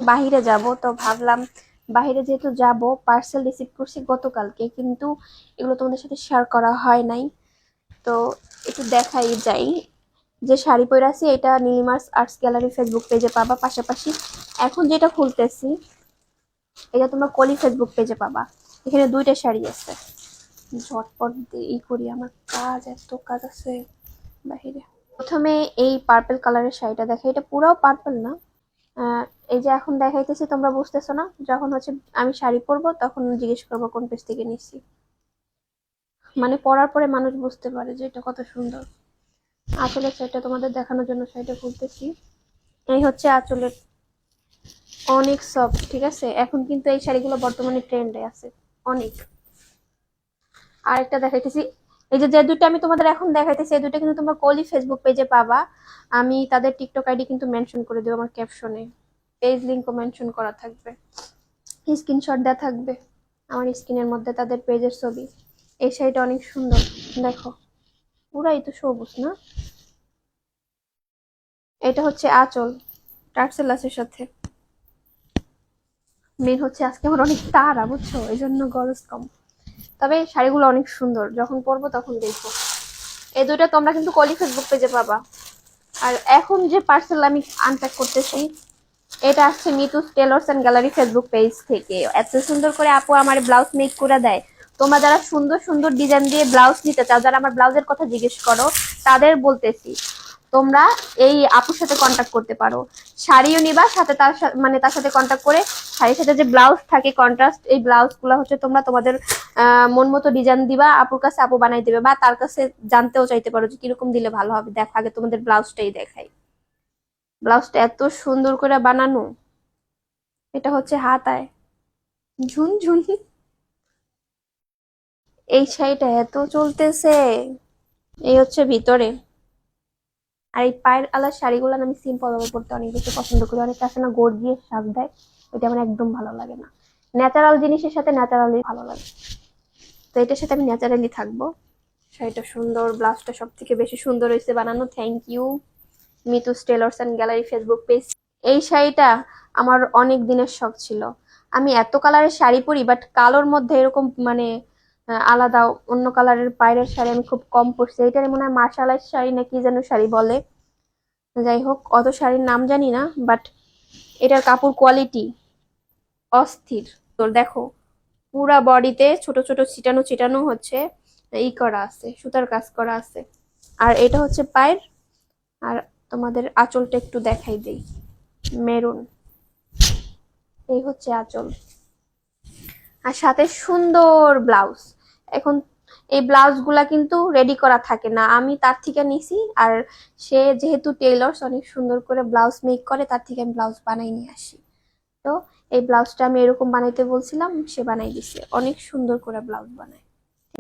বাহিরে যাব, তো ভাবলাম বাহিরে যেহেতু যাব পার্সেল রিসিভ করছি গতকালকে, কিন্তু এগুলো তোমাদের সাথে শেয়ার করা হয় নাই। তো একটু দেখাই যাই। যে শাড়ি পরে আছি এটা নীলিমাস আর্টস গ্যালারি ফেসবুক পেজে পাবা, পাশাপাশি এখন যেটা খুলতেছি এটা তোমরা কলি ফেসবুক পেজে পাবা। এখানে দুইটা শাড়ি আছে। ঝটপট ই করি, আমার কাজ, এত কাজ আছে বাহিরে। প্রথমে এই পার্পল কালারের শাড়িটা দেখা, এটা পুরাও পার্পল না। এই যে এখন দেখাইতেছি, তোমরা বুঝতেছো না? যখন হচ্ছে আমি শাড়ি পরবো তখন জিজ্ঞেস করবো কোন পেজ থেকে নিচ্ছি, মানে পরার পরে মানুষ বুঝতে পারে যে এটা কত সুন্দর। আঁচলের শাড়িটা তোমাদের দেখানোর জন্য শাড়িটা খুলতেছি। এই হচ্ছে আঁচলের, অনেক সফট, ঠিক আছে। এখন কিন্তু এই শাড়িগুলো বর্তমানে ট্রেন্ডে আছে অনেক। আরেকটা দেখাইতেছি, এই যে যে দুইটা আমি তোমাদের এখন দেখাইতেছি এই দুইটা কিন্তু তোমরা কলি ফেসবুক পেজে পাবা। আমি তাদের টিকটক আইডি কিন্তু মেনশন করে দেবো আমার ক্যাপশনে, পেজ লিংকও মেনশন করা থাকবে, স্ক্রিনশট দেওয়া থাকবে আমার স্ক্রিনের মধ্যে তাদের পেজের ছবি। এই শাড়িটা অনেক সুন্দর, দেখো পুরাই তো সবুজ না। এটা হচ্ছে আঁচল, টার্সেলাসের সাথে। মেন হচ্ছে আজকে আমার অনেক তাড়া, বুঝছো, এই জন্য গরজ কম। তবে শাড়িগুলো অনেক সুন্দর, যখন পরবো তখন দেখবো। এই দুইটা তোমরা কিন্তু কলি ফেসবুক পেজে পাবা। আর এখন যে পার্সেল আমি আনপ্যাক করতেছি এটা আসছে Mitu's Tailors and Gallery Facebook page থেকে। এত সুন্দর করে আপু আমার ব্লাউজ মেক করে দেয়। তোমরা যারা সুন্দর সুন্দর ডিজাইন দিয়ে ব্লাউজ নিতে চাও, যারা আমার ব্লাউজের কথা জিজ্ঞেস করো, তাদের বলতেছি তোমরা এই আপুর সাথে কন্ট্যাক্ট করতে পারো। শাড়িও নিবা সাথে, মানে তার সাথে কন্ট্যাক্ট করে শাড়ির সাথে যে ব্লাউজ থাকে কন্ট্রাস্ট, এই ব্লাউজ গুলা হচ্ছে তোমরা তোমাদের মন মতো ডিজাইন দিবা, আপুর কাছে আপু বানাই দেবে, বা তার কাছে জানতেও চাইতে পারো যে কিরকম দিলে ভালো হবে। দেখো আগে তোমাদের ব্লাউজটাই দেখাই। ব্লাউজটা এত সুন্দর করে বানানো। এটা হচ্ছে হাতায় ঝুনঝুন। এই শাড়িটা এত চলতেছে। এই হচ্ছে ভিতরে। আর এই পায়ের আলার শাড়িগুলো আমি সিম্পল ভাবে পরতে অনেক বেশি পছন্দ করি। অনেকে আছে না গর্জিয়াস সাজ দেয়, ওইটা আমার একদম ভালো লাগে না। ন্যাচারাল জিনিসের সাথে ন্যাচারালি ভালো লাগে, তো এটার সাথে আমি ন্যাচারালি থাকবো। শাড়িটা সুন্দর, ব্লাউজটা সব থেকে বেশি সুন্দর হয়েছে বানানো। Thank you Mitu's Tailors and Gallery Facebook page. এই শাড়িটা আমার অনেক দিনের শখ ছিল। আমি এত কালারের শাড়ি পরি, বাট কালোর মধ্যে এরকম মানে আলাদা অন্য কালারের পায়ের শাড়ি আমি খুব কম পরছি। এটার মনে হয় মার্শালাই শাড়ি না কি যেন শাড়ি বলে, যাই হোক অত শাড়ির নাম জানি না, বাট এটার কাপড় কোয়ালিটি অস্থির। তো দেখো পুরা বডিতে ছোট ছোট ছিটানো ছিটানো হচ্ছে ই করা আছে, সুতার কাজ করা আছে। আর এটা হচ্ছে পায়ের। আর তোমাদের আঁচলটা একটু দেখাই দেই, মেরুন। এই হচ্ছে আঁচল, আর সাথে সুন্দর ব্লাউজ। এখন এই ব্লাউজ গুলা কিন্তু রেডি করা থাকে না, আমি তার থেকে নিছি। আর সে যেহেতু টেইলর্স অনেক সুন্দর করে ব্লাউজ মেক করে, তার থেকে আমি ব্লাউজ বানাই নিয়ে আসি। তো এই ব্লাউজটা আমি এরকম বানাইতে বলছিলাম, সে বানাই দিছে, অনেক সুন্দর করে ব্লাউজ বানায়।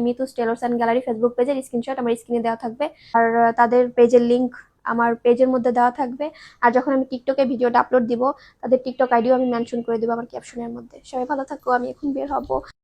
Mitu's Tailors and Gallery Facebook পেজের স্ক্রিনশট আমার স্ক্রিনে দেওয়া থাকবে, আর তাদের পেজের লিংক আমার পেজের মধ্যে দেওয়া থাকবে। আর যখন আমি টিকটকে ভিডিওটা আপলোড দিব, তাদের টিকটক আইডিও আমি মেনশন করে দেবো আমার ক্যাপশনের মধ্যে। সবাই ভালো থাকো, আমি এখন বের হবো।